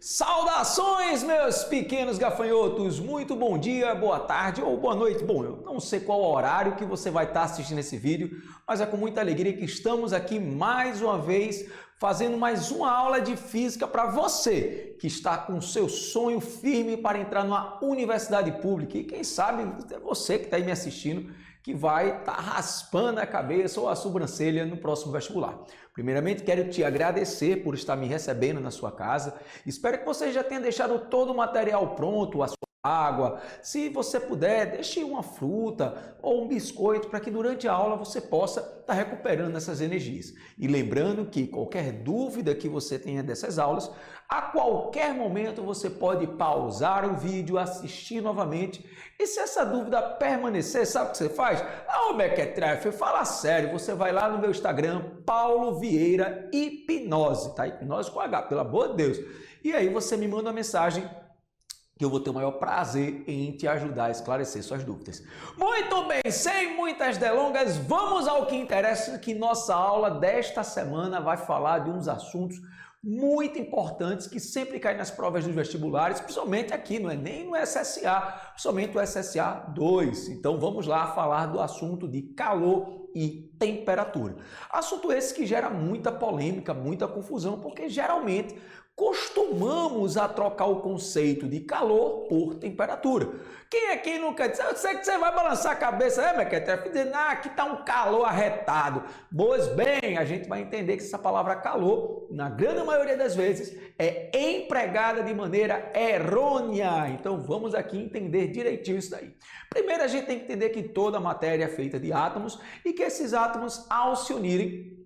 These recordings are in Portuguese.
Saudações, meus pequenos gafanhotos! Muito bom dia, boa tarde ou boa noite. Bom, eu não sei qual horário que você vai estar assistindo esse vídeo, mas é com muita alegria que estamos aqui mais uma vez fazendo mais uma aula de física para você que está com seu sonho firme para entrar numa universidade pública. E quem sabe é você que está aí me assistindo que vai estar raspando a cabeça ou a sobrancelha no próximo vestibular. Primeiramente, quero te agradecer por estar me recebendo na sua casa. Espero que você já tenha deixado todo o material pronto, a sua água. Se você puder, deixe uma fruta ou um biscoito para que durante a aula você possa estar recuperando essas energias. E lembrando que qualquer dúvida que você tenha dessas aulas, a qualquer momento você pode pausar o vídeo, assistir novamente. E se essa dúvida permanecer, sabe o que você faz? Ô Mequetrefe, fala sério, você vai lá no meu Instagram, Paulo Vieira Hipnose, tá? Hipnose com H, pelo amor de Deus. E aí você me manda uma mensagem que eu vou ter o maior prazer em te ajudar a esclarecer suas dúvidas. Muito bem, sem muitas delongas, vamos ao que interessa, que nossa aula desta semana vai falar de uns assuntos muito importantes que sempre caem nas provas dos vestibulares, principalmente aqui, não é nem no SSA, somente o SSA 2. Então vamos lá falar do assunto de calor e temperatura. Assunto esse que gera muita polêmica, muita confusão, porque geralmente costumamos a trocar o conceito de calor por temperatura. Quem aqui nunca disse? Eu sei que você vai balançar a cabeça, Mequetrefe, dizendo, aqui está um calor arretado. Pois bem, a gente vai entender que essa palavra calor, na grande maioria das vezes, é empregada de maneira errônea. Então vamos aqui entender direitinho isso daí. Primeiro a gente tem que entender que toda matéria é feita de átomos e que esses átomos, ao se unirem,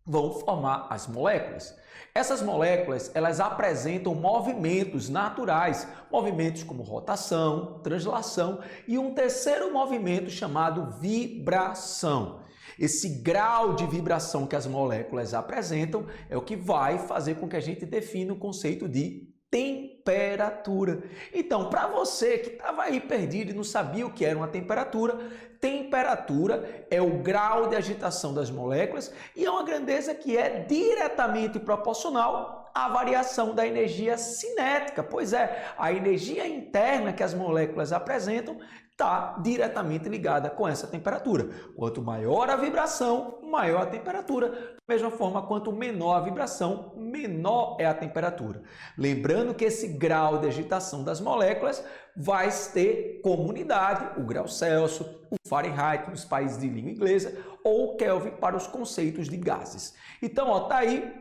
vão formar as moléculas. Essas moléculas, elas apresentam movimentos naturais, movimentos como rotação, translação e um terceiro movimento chamado vibração. Esse grau de vibração que as moléculas apresentam é o que vai fazer com que a gente defina o conceito de temperatura. Então, para você que estava aí perdido e não sabia o que era uma temperatura, temperatura é o grau de agitação das moléculas e é uma grandeza que é diretamente proporcional à variação da energia cinética. Pois é, a energia interna que as moléculas apresentam está diretamente ligada com essa temperatura. Quanto maior a vibração, maior a temperatura. Da mesma forma, quanto menor a vibração, menor é a temperatura. Lembrando que esse grau de agitação das moléculas vai ter como unidade o grau Celsius, o Fahrenheit nos países de língua inglesa ou o Kelvin para os conceitos de gases. Então, tá aí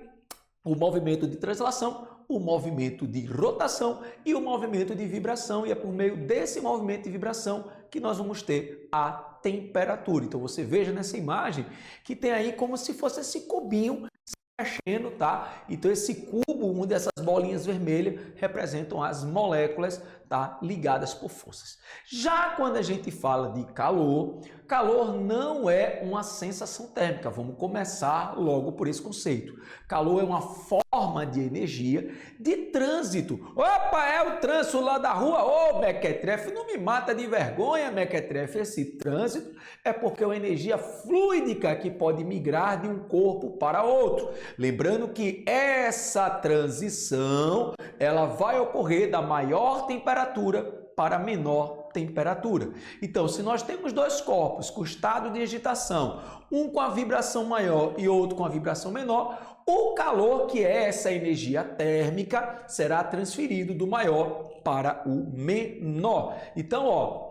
o movimento de translação, o movimento de rotação e o movimento de vibração, e é por meio desse movimento de vibração que nós vamos ter a temperatura. Então você veja nessa imagem que tem aí como se fosse esse cubinho se mexendo, tá? Então esse cubo, uma dessas bolinhas vermelhas, representam as moléculas, tá? Ligadas por forças. Já quando a gente fala de calor, calor não é uma sensação térmica. Vamos começar logo por esse conceito. Calor é uma forma de energia de trânsito. Opa, é o trânsito lá da rua. Ô, Mequetrefe, não me mata de vergonha, Mequetrefe. Esse trânsito é porque é uma energia fluídica que pode migrar de um corpo para outro. Lembrando que essa transição, ela vai ocorrer da maior temperatura para menor temperatura. Então, se nós temos dois corpos com estado de agitação, um com a vibração maior e outro com a vibração menor, o calor, que é essa energia térmica, será transferido do maior para o menor. Então,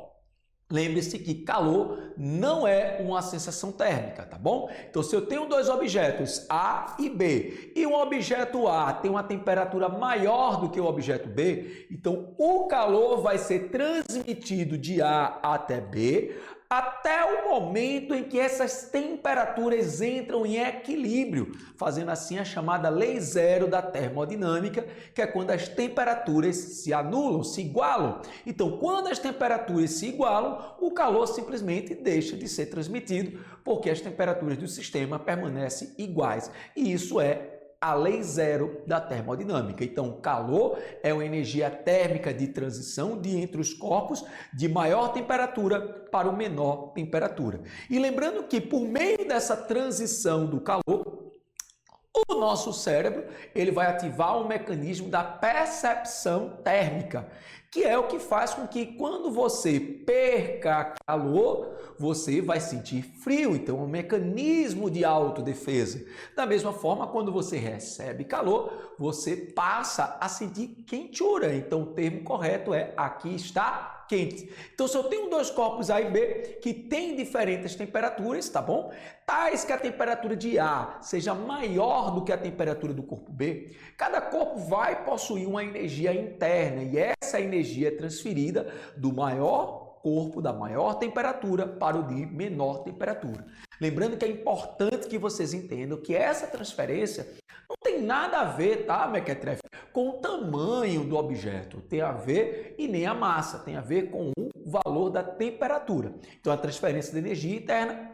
lembre-se que calor não é uma sensação térmica, tá bom? Então, se eu tenho dois objetos A e B, e um objeto A tem uma temperatura maior do que o objeto B, então o calor vai ser transmitido de A até B, até o momento em que essas temperaturas entram em equilíbrio, fazendo assim a chamada lei zero da termodinâmica, que é quando as temperaturas se anulam, se igualam. Então, quando as temperaturas se igualam, o calor simplesmente deixa de ser transmitido, porque as temperaturas do sistema permanecem iguais. E isso é a lei zero da termodinâmica. Então, calor é uma energia térmica de transição entre os corpos de maior temperatura para o menor temperatura. E lembrando que por meio dessa transição do calor, o nosso cérebro, ele vai ativar um mecanismo da percepção térmica, que é o que faz com que quando você perca calor, você vai sentir frio. Então, é um mecanismo de autodefesa. Da mesma forma, quando você recebe calor, você passa a sentir quentura. Então, o termo correto é aqui está quente. Então, se eu tenho dois corpos A e B que têm diferentes temperaturas, tá bom? Tais que a temperatura de A seja maior do que a temperatura do corpo B, cada corpo vai possuir uma energia interna e essa energia é transferida do maior corpo da maior temperatura para o de menor temperatura. Lembrando que é importante que vocês entendam que essa transferência não tem nada a ver, tá, Mequetrefe, com o tamanho do objeto. Tem a ver e nem a massa, tem a ver com o valor da temperatura. Então, a transferência de energia interna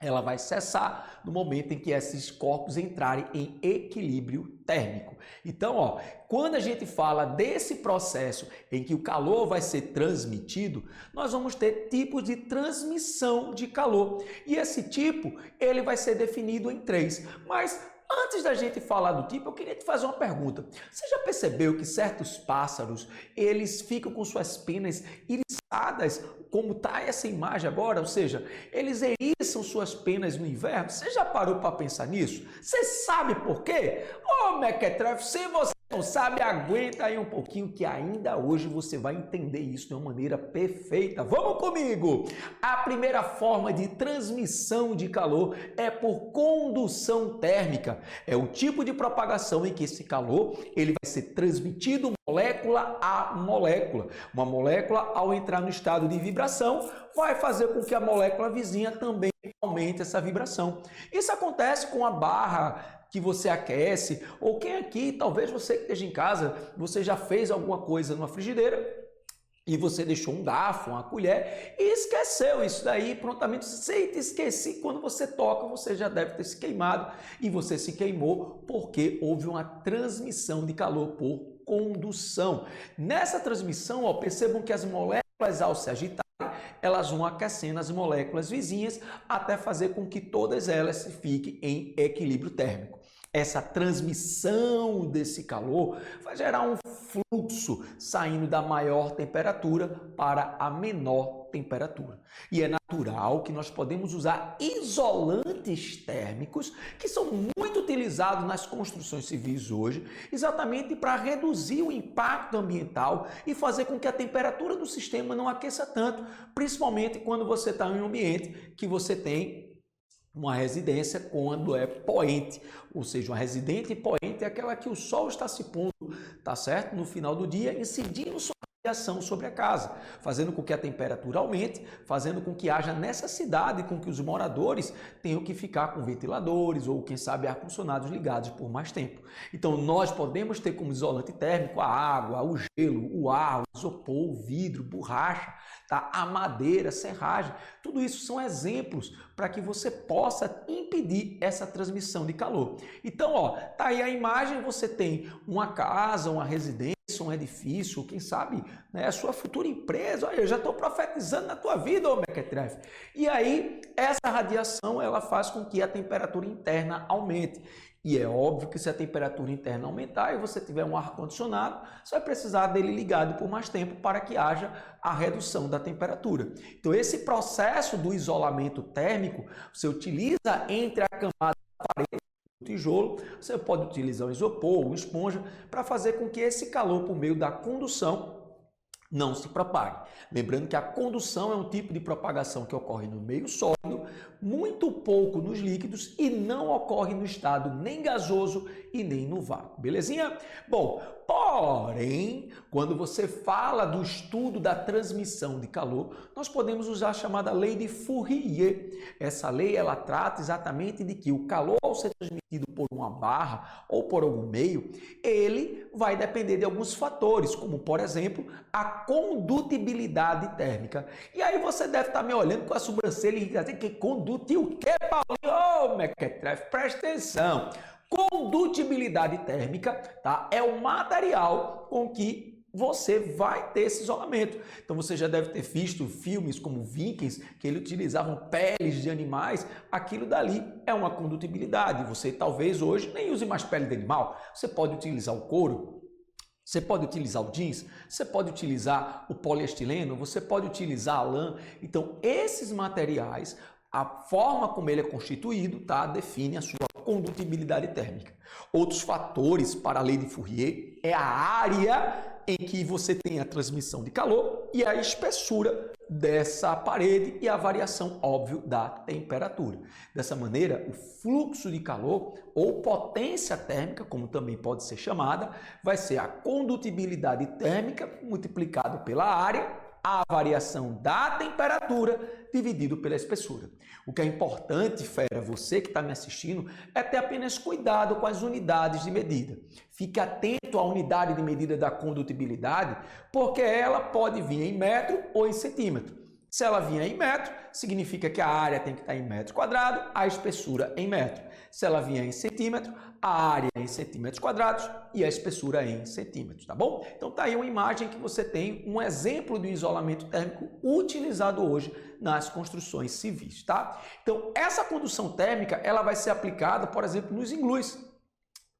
ela vai cessar no momento em que esses corpos entrarem em equilíbrio térmico. Então, ó, quando a gente fala desse processo em que o calor vai ser transmitido, nós vamos ter tipos de transmissão de calor. E esse tipo, ele vai ser definido em 3. Mas antes da gente falar do tipo, eu queria te fazer uma pergunta. Você já percebeu que certos pássaros, eles ficam com suas penas iriçadas, como está essa imagem agora? Ou seja, eles eriçam suas penas no inverno? Você já parou para pensar nisso? Você sabe por quê? Ô, Mequetrefe, se você não sabe, aguenta aí um pouquinho que ainda hoje você vai entender isso de uma maneira perfeita. Vamos comigo! A primeira forma de transmissão de calor é por condução térmica. É o tipo de propagação em que esse calor ele vai ser transmitido molécula a molécula. Uma molécula, ao entrar no estado de vibração, vai fazer com que a molécula vizinha também aumente essa vibração. Isso acontece com a barra que você aquece, ou quem aqui, talvez você que esteja em casa, você já fez alguma coisa numa frigideira e você deixou um garfo, uma colher e esqueceu isso daí, prontamente você esqueci, quando você toca você já deve ter se queimado e você se queimou porque houve uma transmissão de calor por condução. Nessa transmissão, ó, percebam que as moléculas ao se agitarem, elas vão aquecendo as moléculas vizinhas até fazer com que todas elas fiquem em equilíbrio térmico. Essa transmissão desse calor vai gerar um fluxo saindo da maior temperatura para a menor temperatura. E é natural que nós podemos usar isolantes térmicos que são muito utilizados nas construções civis hoje, exatamente para reduzir o impacto ambiental e fazer com que a temperatura do sistema não aqueça tanto, principalmente quando você está em um ambiente que você tem uma residência quando é poente, ou seja, uma residente poente é aquela que o sol está se pondo, tá certo? No final do dia, incidindo sua radiação sobre a casa, fazendo com que a temperatura aumente, fazendo com que haja necessidade com que os moradores tenham que ficar com ventiladores ou, quem sabe, ar-condicionados ligados por mais tempo. Então, nós podemos ter como isolante térmico a água, o gelo, o ar, o isopor, o vidro, borracha, tá? A madeira, serragem, tudo isso são exemplos para que você possa impedir essa transmissão de calor. Então, ó, tá aí a imagem, você tem uma casa, uma residência, um edifício, quem sabe, né, a sua futura empresa. Olha, eu já estou profetizando na tua vida, ô Mequetrefe. E aí, essa radiação, ela faz com que a temperatura interna aumente. E é óbvio que se a temperatura interna aumentar e você tiver um ar-condicionado, você vai precisar dele ligado por mais tempo para que haja a redução da temperatura. Então, esse processo do isolamento térmico, você utiliza entre a camada da parede do tijolo, você pode utilizar um isopor, uma esponja, para fazer com que esse calor, por meio da condução, não se propague. Lembrando que a condução é um tipo de propagação que ocorre no meio sólido, muito pouco nos líquidos e não ocorre no estado nem gasoso e nem no vácuo. Belezinha? Bom, porém, quando você fala do estudo da transmissão de calor, nós podemos usar a chamada lei de Fourier. Essa lei, ela trata exatamente de que o calor, ao ser transmitido por uma barra ou por algum meio, ele vai depender de alguns fatores, como, por exemplo, a condutibilidade térmica. E aí você deve estar me olhando com a sobrancelha e dizendo que condute o quê, Paulinho? Ô, Mequetrefe, presta atenção. Condutibilidade térmica, tá? É o material com que você vai ter esse isolamento. Então você já deve ter visto filmes como Vikings, que eles utilizavam peles de animais. Aquilo dali é uma condutibilidade. Você talvez hoje nem use mais pele de animal. Você pode utilizar o couro, você pode utilizar o jeans, você pode utilizar o poliestileno, você pode utilizar a lã. Então esses materiais, a forma como ele é constituído, tá, define a sua condutibilidade térmica. Outros fatores para a lei de Fourier é a área em que você tem a transmissão de calor e a espessura dessa parede e a variação, óbvio, da temperatura. Dessa maneira, o fluxo de calor ou potência térmica, como também pode ser chamada, vai ser a condutibilidade térmica multiplicado pela área, a variação da temperatura dividido pela espessura. O que é importante, fera, você que está me assistindo, é ter apenas cuidado com as unidades de medida. Fique atento à unidade de medida da condutibilidade, porque ela pode vir em metro ou em centímetro. Se ela vier em metro, significa que a área tem que estar em metro quadrado, a espessura em metro. Se ela vier em centímetro, a área em centímetros quadrados e a espessura em centímetros, tá bom? Então tá aí uma imagem que você tem um exemplo do isolamento térmico utilizado hoje nas construções civis, tá? Então essa condução térmica, ela vai ser aplicada, por exemplo, nos iglus.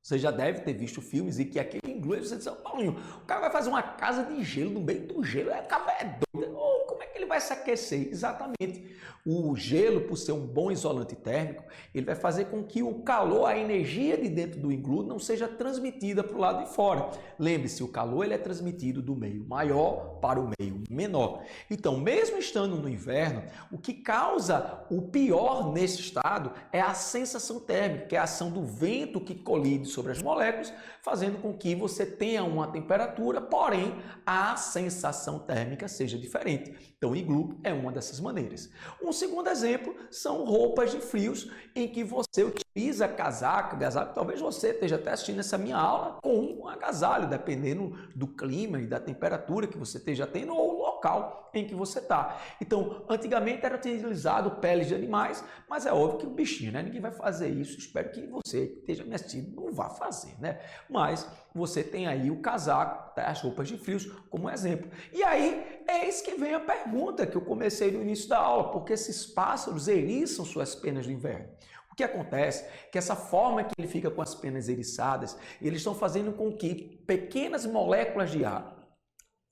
Você já deve ter visto filmes em que aquele iglu, você diz, Paulinho, o cara vai fazer uma casa de gelo, no meio do gelo, o cara é doido. Oh, como é que ele vai se aquecer? Exatamente. O gelo, por ser um bom isolante térmico, ele vai fazer com que o calor, a energia de dentro do iglu não seja transmitida para o lado de fora. Lembre-se, o calor ele é transmitido do meio maior para o meio menor. Então, mesmo estando no inverno, o que causa o pior nesse estado é a sensação térmica, que é a ação do vento que colide sobre as moléculas, fazendo com que você tenha uma temperatura, porém a sensação térmica seja diferente. Então o iglu é uma dessas maneiras. Um segundo exemplo são roupas de frios em que você utiliza casaco, talvez você esteja até assistindo essa minha aula com um agasalho, dependendo do clima e da temperatura que você esteja tendo ou o local em que você está. Então, antigamente era utilizado peles de animais, mas é óbvio que o bichinho, né? Ninguém vai fazer isso. Espero que você que esteja me assistindo não vá fazer, né? Mas você tem aí o casaco, tá? As roupas de frios como exemplo. E aí, eis que vem a pergunta que eu comecei no início da aula, porque esses pássaros eriçam suas penas no inverno. O que acontece é que essa forma que ele fica com as penas eriçadas, eles estão fazendo com que pequenas moléculas de ar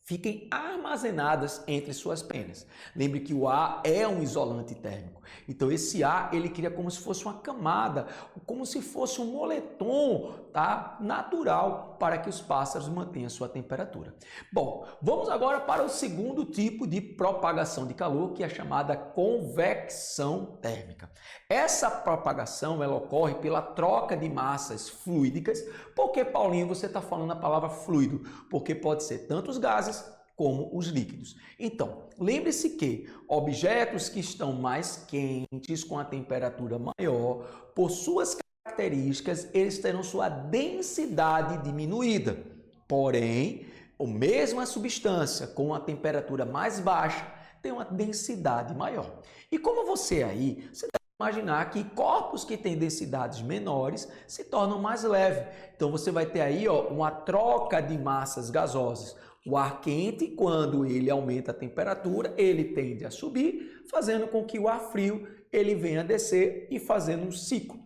fiquem armazenadas entre suas penas. Lembre que o ar é um isolante térmico. Então esse ar, ele cria como se fosse uma camada, como se fosse um moletom, tá? Natural para que os pássaros mantenham sua temperatura. Bom, vamos agora para o segundo tipo de propagação de calor, que é chamada convecção térmica. Essa propagação, ela ocorre pela troca de massas fluídicas. Por que, Paulinho, você está falando a palavra fluido? Porque pode ser tanto os gases como os líquidos. Então, lembre-se que objetos que estão mais quentes, com a temperatura maior, por suas características, eles terão sua densidade diminuída. Porém, a mesma substância com a temperatura mais baixa tem uma densidade maior. E como você deve imaginar que corpos que têm densidades menores se tornam mais leves. Então você vai ter aí uma troca de massas gasosas. O ar quente, quando ele aumenta a temperatura, ele tende a subir, fazendo com que o ar frio ele venha a descer e fazendo um ciclo.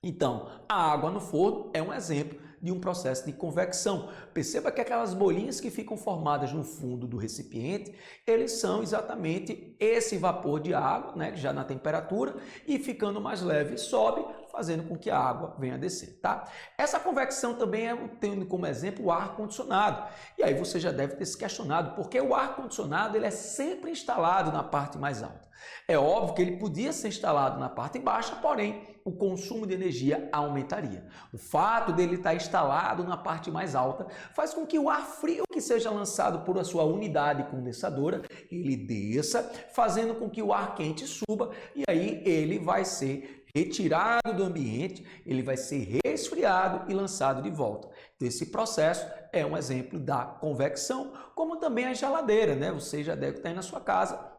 Então, a água no forno é um exemplo de um processo de convecção. Perceba que aquelas bolinhas que ficam formadas no fundo do recipiente, eles são exatamente esse vapor de água, né, já na temperatura, e ficando mais leve sobe, fazendo com que a água venha a descer, tá? Essa convecção também tendo como exemplo o ar-condicionado. E aí você já deve ter se questionado, porque o ar-condicionado ele é sempre instalado na parte mais alta. É óbvio que ele podia ser instalado na parte baixa, porém o consumo de energia aumentaria. O fato dele estar instalado na parte mais alta faz com que o ar frio que seja lançado por a sua unidade condensadora, ele desça, fazendo com que o ar quente suba e aí ele vai ser retirado do ambiente, ele vai ser resfriado e lançado de volta. Então, esse processo é um exemplo da convecção, como também a geladeira, né? Você já deve estar aí na sua casa,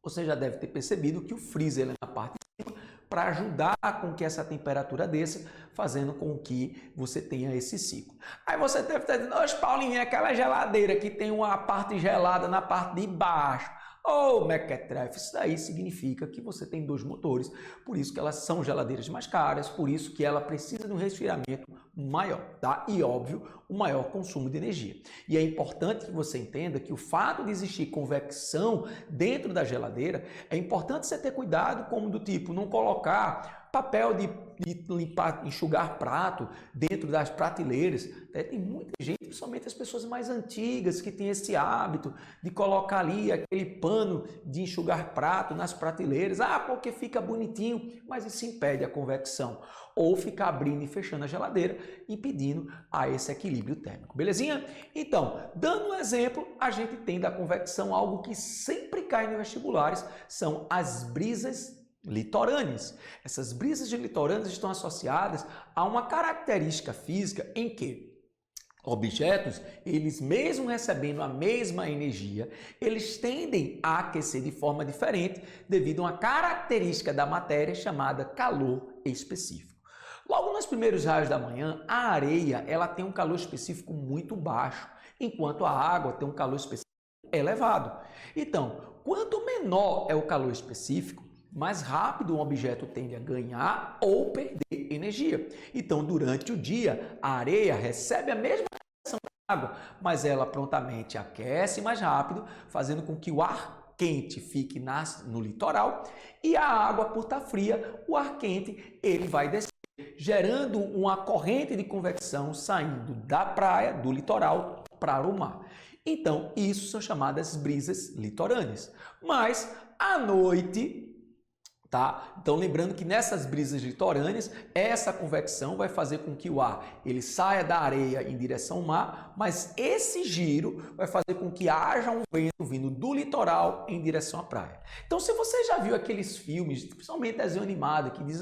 você já deve ter percebido que o freezer é na parte de cima, para ajudar com que essa temperatura desça, fazendo com que você tenha esse ciclo. Aí você deve estar dizendo, oxe, Paulinho, é aquela geladeira que tem uma parte gelada na parte de baixo. Ô, mequetrefe, isso daí significa que você tem dois motores, por isso que elas são geladeiras mais caras, por isso que ela precisa de um resfriamento maior, tá? E óbvio, o maior consumo de energia. E é importante que você entenda que o fato de existir convecção dentro da geladeira, é importante você ter cuidado como do tipo, não colocar papel de limpar, enxugar prato dentro das prateleiras. Tem muita gente, principalmente as pessoas mais antigas, que tem esse hábito de colocar ali aquele pano de enxugar prato nas prateleiras. Ah, porque fica bonitinho, mas isso impede a convecção. Ou ficar abrindo e fechando a geladeira, impedindo a esse equilíbrio térmico. Belezinha? Então, dando um exemplo, a gente tem da convecção algo que sempre cai nos vestibulares, são as brisas litorâneas. Essas brisas de litorâneas estão associadas a uma característica física em que objetos, eles mesmo recebendo a mesma energia, eles tendem a aquecer de forma diferente devido a uma característica da matéria chamada calor específico. Logo nos primeiros raios da manhã, a areia ela tem um calor específico muito baixo, enquanto a água tem um calor específico elevado. Então, quanto menor é o calor específico, mais rápido um objeto tende a ganhar ou perder energia. Então, durante o dia, a areia recebe a mesma radiação da água, mas ela prontamente aquece mais rápido, fazendo com que o ar quente fique no litoral e a água, por estar fria, o ar quente ele vai descer, gerando uma corrente de convecção saindo da praia, do litoral, para o mar. Então, isso são chamadas brisas litorâneas. Mas, à noite, tá? Então, lembrando que nessas brisas litorâneas, essa convecção vai fazer com que o ar ele saia da areia em direção ao mar, mas esse giro vai fazer com que haja um vento vindo do litoral em direção à praia. Então, se você já viu aqueles filmes, principalmente desenho animado, que diz,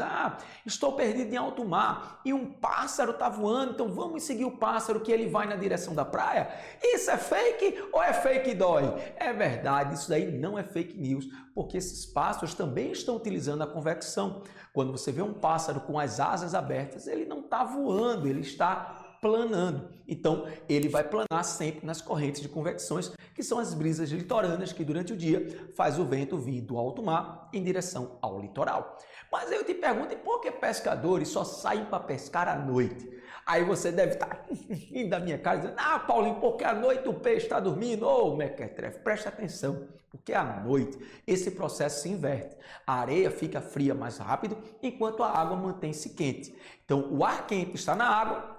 estou perdido em alto mar e um pássaro está voando, então vamos seguir o pássaro que ele vai na direção da praia? Isso é fake ou é fake dói? É verdade, isso daí não é fake news, porque esses pássaros também estão utilizando a convecção. Quando você vê um pássaro com as asas abertas, ele não está voando, ele está planando. Então, ele vai planar sempre nas correntes de convecções, que são as brisas litorâneas, que durante o dia faz o vento vir do alto mar em direção ao litoral. Mas aí eu te pergunto, e por que pescadores só saem para pescar à noite? Aí você deve estar indo da minha casa dizendo, Paulinho, porque à noite o peixe está dormindo? Ô, mequetrefe, presta atenção, porque à noite esse processo se inverte. A areia fica fria mais rápido, enquanto a água mantém-se quente. Então, o ar quente está na água,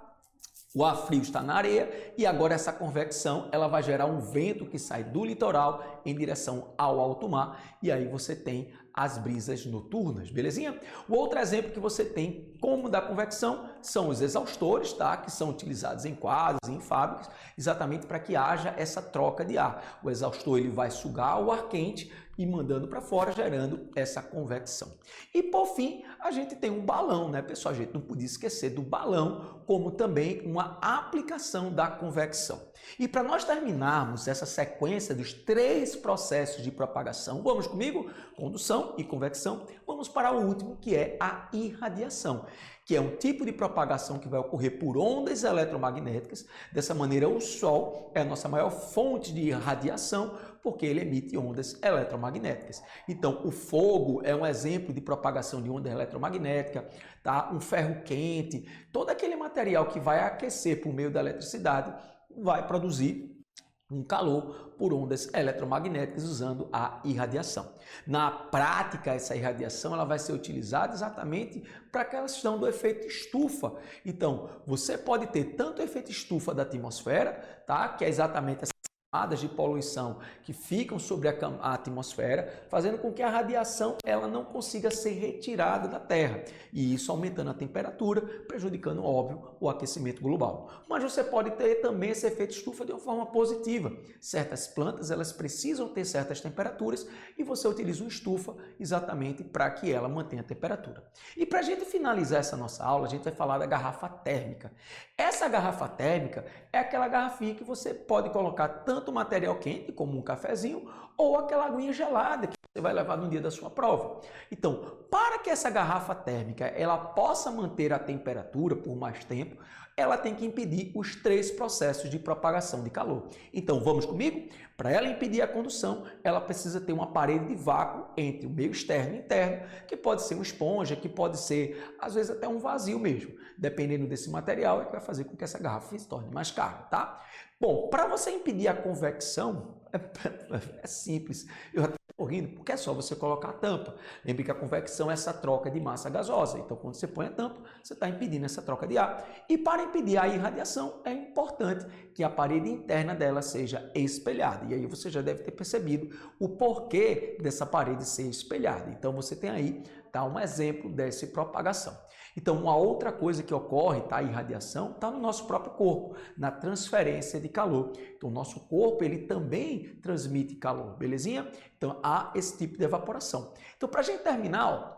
o ar frio está na areia e agora essa convecção ela vai gerar um vento que sai do litoral em direção ao alto mar e aí você tem as brisas noturnas, belezinha? O outro exemplo que você tem como da convecção são os exaustores, tá? Que são utilizados em quadros, em fábricas, exatamente para que haja essa troca de ar. O exaustor ele vai sugar o ar quente e mandando para fora, gerando essa convecção. E por fim, a gente tem um balão, né, pessoal? A gente não podia esquecer do balão, como também uma aplicação da convecção. E para nós terminarmos essa sequência dos 3 processos de propagação, vamos comigo? Condução e convecção. Vamos para o último, que é a irradiação, que é um tipo de propagação que vai ocorrer por ondas eletromagnéticas. Dessa maneira, o Sol é a nossa maior fonte de radiação, porque ele emite ondas eletromagnéticas. Então, o fogo é um exemplo de propagação de onda eletromagnética, tá? Um ferro quente, todo aquele material que vai aquecer por meio da eletricidade vai produzir um calor por ondas eletromagnéticas usando a irradiação. Na prática, essa irradiação ela vai ser utilizada exatamente para a questão do efeito estufa. Então, você pode ter tanto o efeito estufa da atmosfera, tá? Que é exatamente essa camadas de poluição que ficam sobre a atmosfera, fazendo com que a radiação ela não consiga ser retirada da Terra, e isso aumentando a temperatura, prejudicando, óbvio, o aquecimento global. Mas você pode ter também esse efeito estufa de uma forma positiva. Certas plantas elas precisam ter certas temperaturas e você utiliza uma estufa exatamente para que ela mantenha a temperatura. E para a gente finalizar essa nossa aula, a gente vai falar da garrafa térmica. Essa garrafa térmica é aquela garrafinha que você pode colocar tanto tanto material quente, como um cafezinho, ou aquela aguinha gelada que você vai levar no dia da sua prova. Então, para que essa garrafa térmica ela possa manter a temperatura por mais tempo, ela tem que impedir os 3 processos de propagação de calor. Então, vamos comigo? Para ela impedir a condução, ela precisa ter uma parede de vácuo entre o meio externo e interno, que pode ser uma esponja, que pode ser, às vezes, até um vazio mesmo. Dependendo desse material, é que vai fazer com que essa garrafa se torne mais cara, tá? Bom, para você impedir a convecção, é simples. Eu até estou rindo, porque é só você colocar a tampa. Lembre que a convecção é essa troca de massa gasosa. Então, quando você põe a tampa, você está impedindo essa troca de ar. E para impedir a irradiação, é importante que a parede interna dela seja espelhada. E aí você já deve ter percebido o porquê dessa parede ser espelhada. Então, você tem aí um exemplo dessa propagação. Então, uma outra coisa que ocorre, a irradiação, está no nosso próprio corpo, na transferência de calor. Então, o nosso corpo, ele também transmite calor, belezinha? Então, há esse tipo de evaporação. Então, para a gente terminar,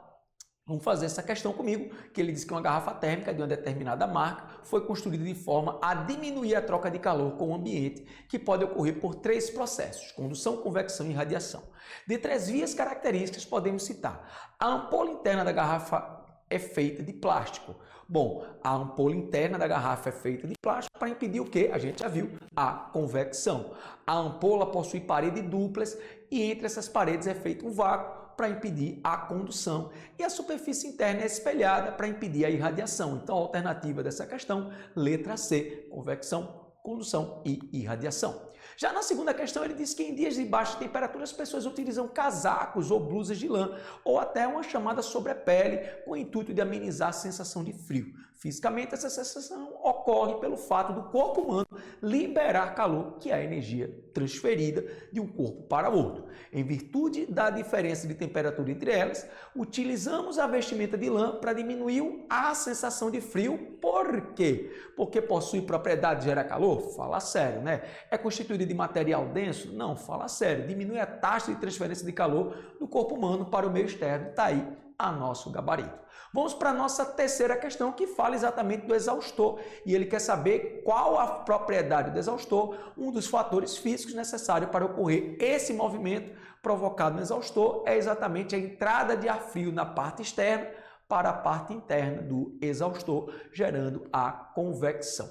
vamos fazer essa questão comigo, que ele diz que uma garrafa térmica de uma determinada marca foi construída de forma a diminuir a troca de calor com o ambiente, que pode ocorrer por 3 processos: condução, convecção e radiação. Dentre as vias características, podemos citar: a ampola interna da garrafa é feita de plástico. Bom, a ampola interna da garrafa é feita de plástico para impedir o que? A gente já viu, a convecção. A ampola possui paredes duplas e entre essas paredes é feito um vácuo para impedir a condução. E a superfície interna é espelhada para impedir a irradiação. Então, a alternativa dessa questão, letra C, convecção, condução e irradiação. Já na segunda questão, ele diz que em dias de baixa temperatura as pessoas utilizam casacos ou blusas de lã ou até uma chamada sobrepele com o intuito de amenizar a sensação de frio. Fisicamente, essa sensação ocorre pelo fato do corpo humano liberar calor, que é a energia transferida de um corpo para outro. Em virtude da diferença de temperatura entre elas, utilizamos a vestimenta de lã para diminuir a sensação de frio. Por quê? Porque possui propriedade de gerar calor? Fala sério, né? É constituído de material denso? Não, fala sério. Diminui a taxa de transferência de calor do corpo humano para o meio externo. Está aí a nosso gabarito. Vamos para a nossa terceira questão, que fala exatamente do exaustor. E ele quer saber qual a propriedade do exaustor, um dos fatores físicos necessários para ocorrer esse movimento provocado no exaustor é exatamente a entrada de ar frio na parte externa para a parte interna do exaustor, gerando a convecção.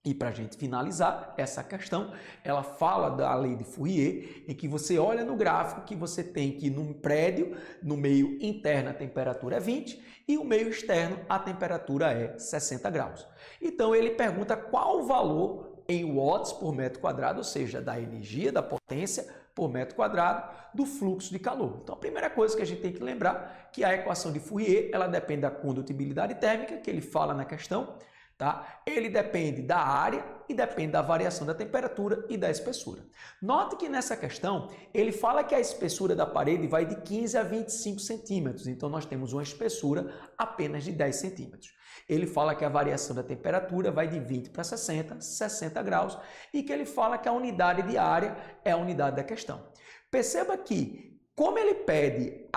E para a gente finalizar essa questão, ela fala da lei de Fourier, em que você olha no gráfico que você tem que num prédio, no meio interno a temperatura é 20 e o meio externo a temperatura é 60 graus. Então ele pergunta qual o valor em watts por metro quadrado, ou seja, da energia, da potência por metro quadrado do fluxo de calor. Então a primeira coisa que a gente tem que lembrar é que a equação de Fourier, ela depende da condutibilidade térmica, que ele fala na questão, tá? Ele depende da área e depende da variação da temperatura e da espessura. Note que nessa questão, ele fala que a espessura da parede vai de 15 a 25 centímetros, então nós temos uma espessura apenas de 10 centímetros. Ele fala que a variação da temperatura vai de 20 para 60, 60 graus, e que ele fala que a unidade de área é a unidade da questão. Perceba que, como ele pede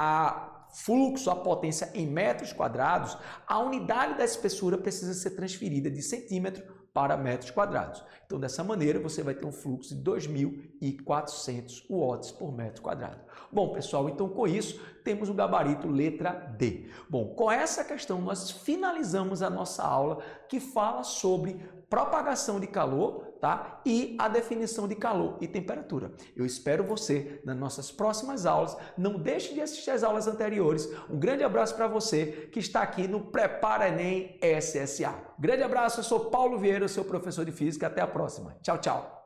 fluxo, a potência em metros quadrados, a unidade da espessura precisa ser transferida de centímetro para metros quadrados. Então, dessa maneira, você vai ter um fluxo de 2.400 watts por metro quadrado. Bom, pessoal, então com isso, temos o gabarito letra D. Bom, com essa questão, nós finalizamos a nossa aula que fala sobre propagação de calor, tá? E a definição de calor e temperatura. Eu espero você nas nossas próximas aulas. Não deixe de assistir às aulas anteriores. Um grande abraço para você que está aqui no Prepara Enem SSA. Grande abraço, eu sou Paulo Vieira, seu professor de Física. Até a próxima. Tchau, tchau.